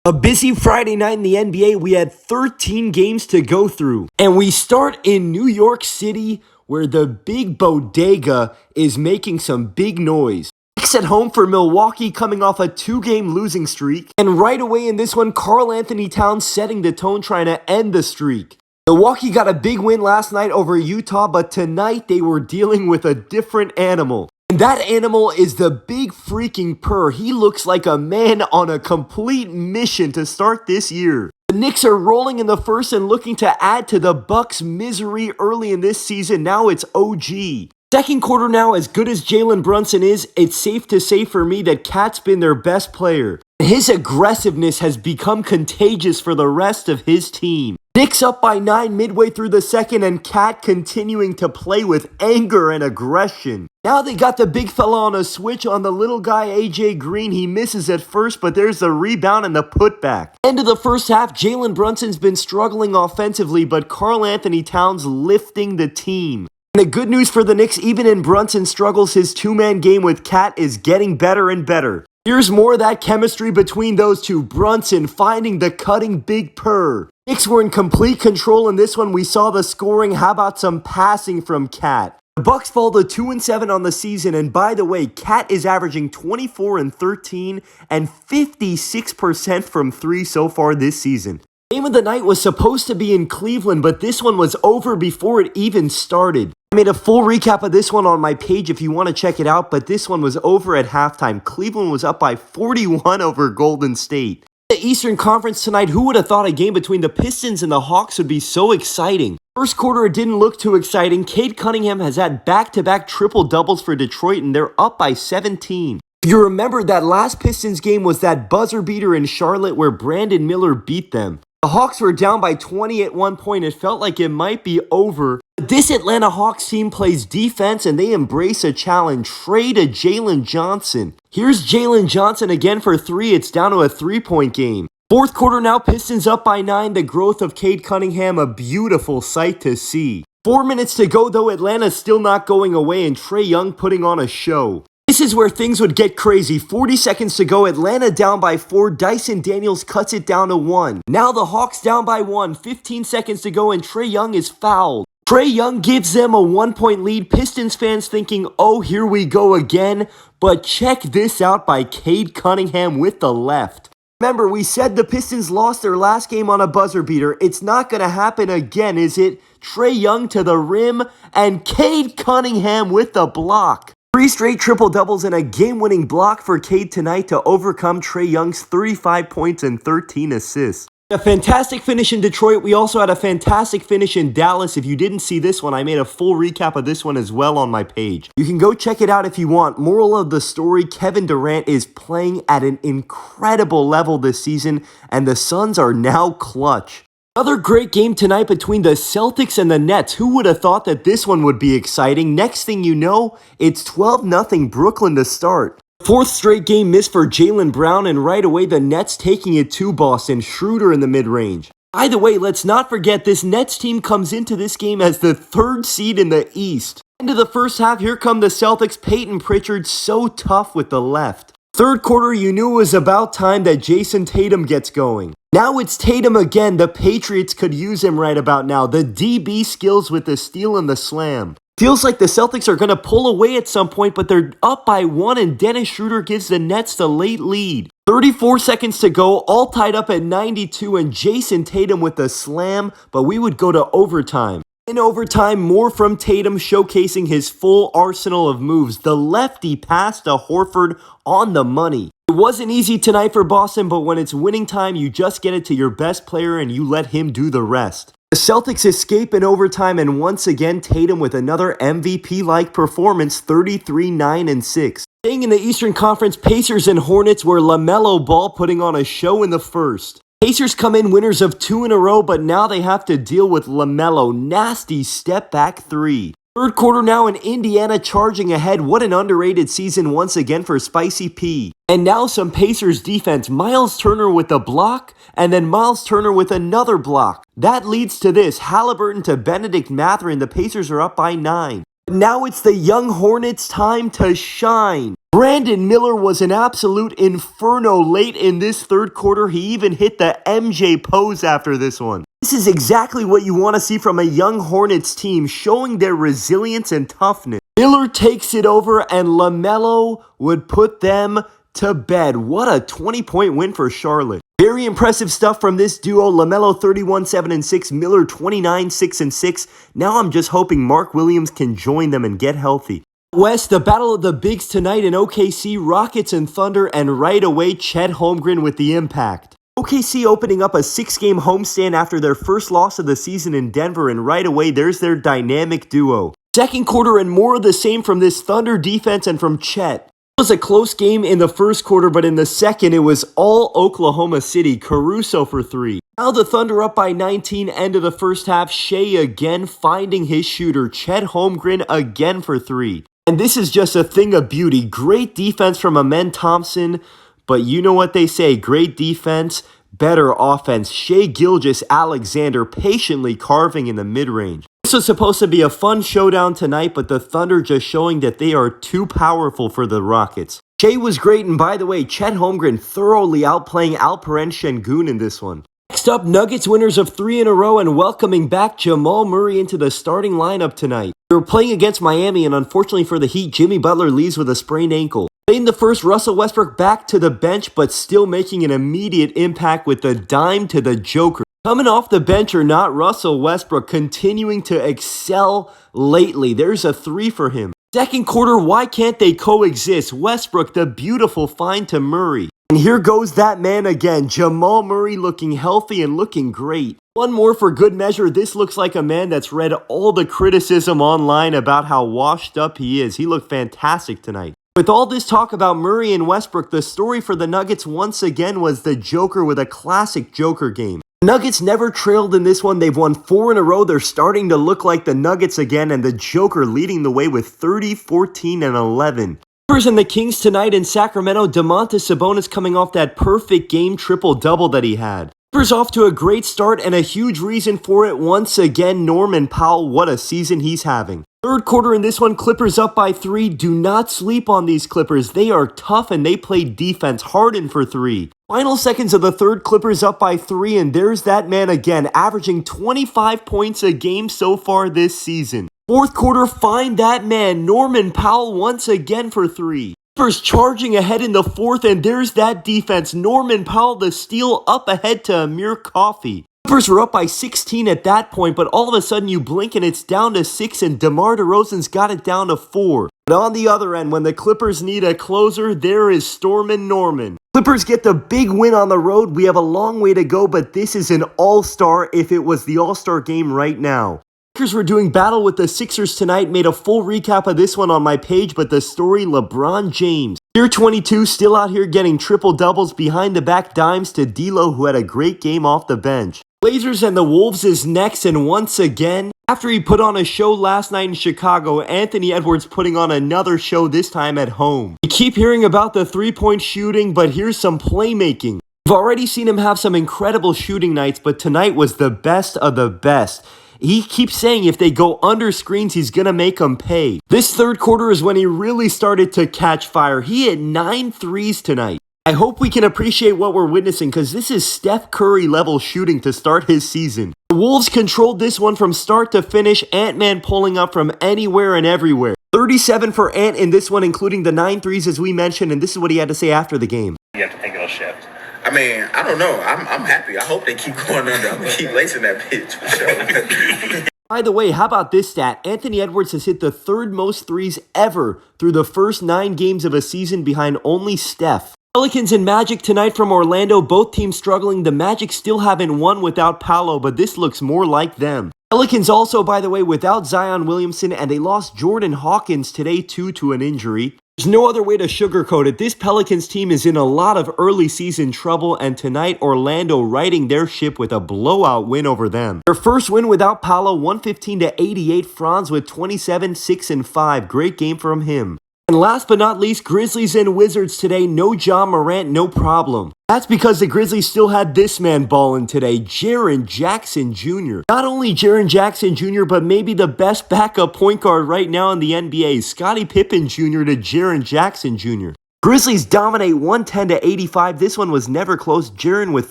A busy Friday night in the NBA. We had 13 games to go through. And we start in New York City, where the big bodega is making some big noise. Knicks at home for Milwaukee, coming off a 2-game losing streak. And right away in this one, Karl-Anthony Towns setting the tone, trying to end the streak. Milwaukee got a big win last night over Utah, but tonight they were dealing with a different animal. And that animal is the big freaking purr. He looks like a man on a complete mission to start this year. The Knicks are rolling in the first and looking to add to the Bucks' misery early in this season. Now it's OG. Second quarter now, as good as Jalen Brunson is, it's safe to say for me that Cat's been their best player. His aggressiveness has become contagious for the rest of his team. Knicks up by 9 midway through the second, and Cat continuing to play with anger and aggression. Now they got the big fella on a switch on the little guy AJ Green. He misses at first, but there's the rebound and the putback. End of the first half, Jalen Brunson's been struggling offensively, but Karl-Anthony Towns lifting the team. And the good news for the Knicks, even in Brunson's struggles, his two-man game with Cat is getting better and better. Here's more of that chemistry between those two. Brunson finding the cutting big purr. Knicks were in complete control in this one. We saw the scoring. How about some passing from Cat? The Bucks fall to 2-7 on the season, and by the way, Cat is averaging 24-13 and 56% from 3 so far this season. Game of the night was supposed to be in Cleveland, but this one was over before it even started. I made a full recap of this one on my page if you want to check it out, but this one was over at halftime. Cleveland was up by 41 over Golden State. The Eastern Conference tonight, who would have thought a game between the Pistons and the Hawks would be so exciting? First quarter, it didn't look too exciting. Cade Cunningham has had back-to-back triple-doubles for Detroit, and they're up by 17. If you remember, that last Pistons game was that buzzer beater in Charlotte where Brandon Miller beat them. The Hawks were down by 20 at one point. It felt like it might be over. But this Atlanta Hawks team plays defense and they embrace a challenge. Trade to Jalen Johnson. Here's Jalen Johnson again for 3. It's down to a 3-point game. Fourth quarter now, Pistons up by 9. The growth of Cade Cunningham, a beautiful sight to see. 4 minutes to go though, Atlanta's still not going away and Trae Young putting on a show. This is where things would get crazy. 40 seconds to go, Atlanta down by 4. Dyson Daniels cuts it down to 1. Now the Hawks down by 1. 15 seconds to go and Trae Young is fouled. Trae Young gives them a 1-point lead. Pistons fans thinking, oh, here we go again. But check this out by Cade Cunningham with the left. Remember, we said the Pistons lost their last game on a buzzer beater. It's not going to happen again, is it? Trae Young to the rim and Cade Cunningham with the block. 3 straight triple-doubles and a game-winning block for Cade tonight to overcome Trae Young's 35 points and 13 assists. A fantastic finish in Detroit. We also had a fantastic finish in Dallas. If you didn't see this one, I made a full recap of this one as well on my page. You can go check it out if you want. Moral of the story, Kevin Durant is playing at an incredible level this season, and the Suns are now clutch. Another great game tonight between the Celtics and the Nets. Who would have thought that this one would be exciting? Next thing you know, it's 12-0 Brooklyn to start. Fourth straight game missed for Jaylen Brown, and right away the Nets taking it to Boston. Schroeder in the mid-range. By the way, let's not forget this Nets team comes into this game as the 3rd seed in the East. End of the first half, here come the Celtics. Peyton Pritchard so tough with the left. Third quarter, you knew it was about time that Jason Tatum gets going. Now it's Tatum again. The Patriots could use him right about now. The DB skills with the steal and the slam. Feels like the Celtics are going to pull away at some point, but they're up by 1, and Dennis Schroeder gives the Nets the late lead. 34 seconds to go, all tied up at 92, and Jason Tatum with the slam, but we would go to overtime. In overtime, more from Tatum showcasing his full arsenal of moves. The lefty pass to Horford on the money. It wasn't easy tonight for Boston, but when it's winning time, you just get it to your best player and you let him do the rest. The Celtics escape in overtime, and once again, Tatum with another MVP-like performance, 33, 9, and 6. Staying in the Eastern Conference, Pacers and Hornets, where LaMelo Ball putting on a show in the first. Pacers come in winners of 2 in a row, but now they have to deal with LaMelo. Nasty step-back 3. Third quarter now, and Indiana charging ahead. What an underrated season once again for Spicy P. And now some Pacers defense. Miles Turner with a block, and then Miles Turner with another block. That leads to this. Halliburton to Benedict Mathurin. The Pacers are up by 9. Now it's the young Hornets' time to shine. Brandon Miller was an absolute inferno late in this third quarter. He even hit the MJ pose after this one. This is exactly what you want to see from a young Hornets team, showing their resilience and toughness. Miller takes it over, and LaMelo would put them to bed. What a 20-point win for Charlotte. Very impressive stuff from this duo. LaMelo 31, 7 and 6, Miller 29, 6 and 6. Now I'm just hoping Mark Williams can join them and get healthy. West, the battle of the bigs tonight in OKC, Rockets and Thunder, and right away Chet Holmgren with the impact. OKC opening up a 6-game homestand after their first loss of the season in Denver, and right away there's their dynamic duo. Second quarter and more of the same from this Thunder defense and from Chet. It was a close game in the first quarter, but in the second, it was all Oklahoma City. Caruso for 3. Now the Thunder up by 19, end of the first half. Shea again finding his shooter. Chet Holmgren again for 3. And this is just a thing of beauty. Great defense from Amen Thompson, but you know what they say, great defense, better offense. Shea Gilgeous-Alexander patiently carving in the mid-range. This was supposed to be a fun showdown tonight, but the Thunder just showing that they are too powerful for the Rockets. Shea was great, and by the way, Chet Holmgren thoroughly outplaying Alperen Şengün in this one. Next up, Nuggets winners of 3 in a row and welcoming back Jamal Murray into the starting lineup tonight. They were playing against Miami, and unfortunately for the Heat, Jimmy Butler leaves with a sprained ankle. Playing the first, Russell Westbrook back to the bench, but still making an immediate impact with the dime to the Joker. Coming off the bench or not, Russell Westbrook continuing to excel lately. There's a 3 for him. Second quarter, why can't they coexist? Westbrook, the beautiful find to Murray. And here goes that man again, Jamal Murray looking healthy and looking great. One more for good measure. This looks like a man that's read all the criticism online about how washed up he is. He looked fantastic tonight. With all this talk about Murray and Westbrook, the story for the Nuggets once again was the Joker with a classic Joker game. Nuggets never trailed in this one. They've won 4 in a row. They're starting to look like the Nuggets again, and the Joker leading the way with 30, 14, and 11. Clippers and the Kings tonight in Sacramento. Domantas Sabonis coming off that perfect game triple-double that he had. Clippers off to a great start, and a huge reason for it once again, Norman Powell. What a season he's having. Third quarter in this one, Clippers up by 3. Do not sleep on these Clippers. They are tough and they play defense. Harden for 3. Final seconds of the third, Clippers up by 3, and there's that man again, averaging 25 points a game so far this season. Fourth quarter, find that man, Norman Powell once again for 3. Clippers charging ahead in the fourth, and there's that defense. Norman Powell, the steal up ahead to Amir Coffey. Clippers were up by 16 at that point, but all of a sudden you blink and it's down to 6, and DeMar DeRozan's got it down to 4. But on the other end, when the Clippers need a closer, there is Stormin' Norman. Clippers get the big win on the road. We have a long way to go, but this is an all-star if it was the all-star game right now. Lakers were doing battle with the Sixers tonight. Made a full recap of this one on my page, but the story, LeBron James. Year 22 still out here getting triple-doubles, behind the back dimes to D'Lo, who had a great game off the bench. Blazers and the Wolves is next, and once again, after he put on a show last night in Chicago, Anthony Edwards putting on another show, this time at home. We keep hearing about the three-point shooting, but here's some playmaking. We've already seen him have some incredible shooting nights, but tonight was the best of the best. He keeps saying if they go under screens, he's going to make them pay. This third quarter is when he really started to catch fire. He hit 9 threes tonight. I hope we can appreciate what we're witnessing, because this is Steph Curry level shooting to start his season. The Wolves controlled this one from start to finish, Ant-Man pulling up from anywhere and everywhere. 37 for Ant in this one, including the 9 threes as we mentioned, and this is what he had to say after the game. You have to think it'll shift. I mean, I don't know. I'm happy. I hope they keep going under. I'm going to keep lacing that bitch for sure. By the way, how about this stat? Anthony Edwards has hit the third most threes ever through the first 9 games of a season, behind only Steph. Pelicans and Magic tonight from Orlando, both teams struggling. The Magic still haven't won without Powell, but this looks more like them. Pelicans also, by the way, without Zion Williamson, and they lost Jordan Hawkins today too to an injury. There's no other way to sugarcoat it. This Pelicans team is in a lot of early season trouble, and tonight Orlando riding their ship with a blowout win over them. Their first win without Powell, 115-88. Franz with 27, 6 and 5. Great game from him. And And last but not least, Grizzlies and Wizards today. No Ja Morant, no problem. That's because the Grizzlies still had this man balling today, Jaren Jackson Jr. Not only Jaren Jackson Jr., but maybe the best backup point guard right now in the NBA, Scottie Pippen Jr. to Jaren Jackson Jr. Grizzlies dominate 110-85. This one was never close. Jaren with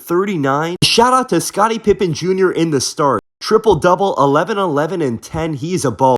39. Shout out to Scottie Pippen Jr. in the start. Triple-double, 11-11, and 10. He's a ball.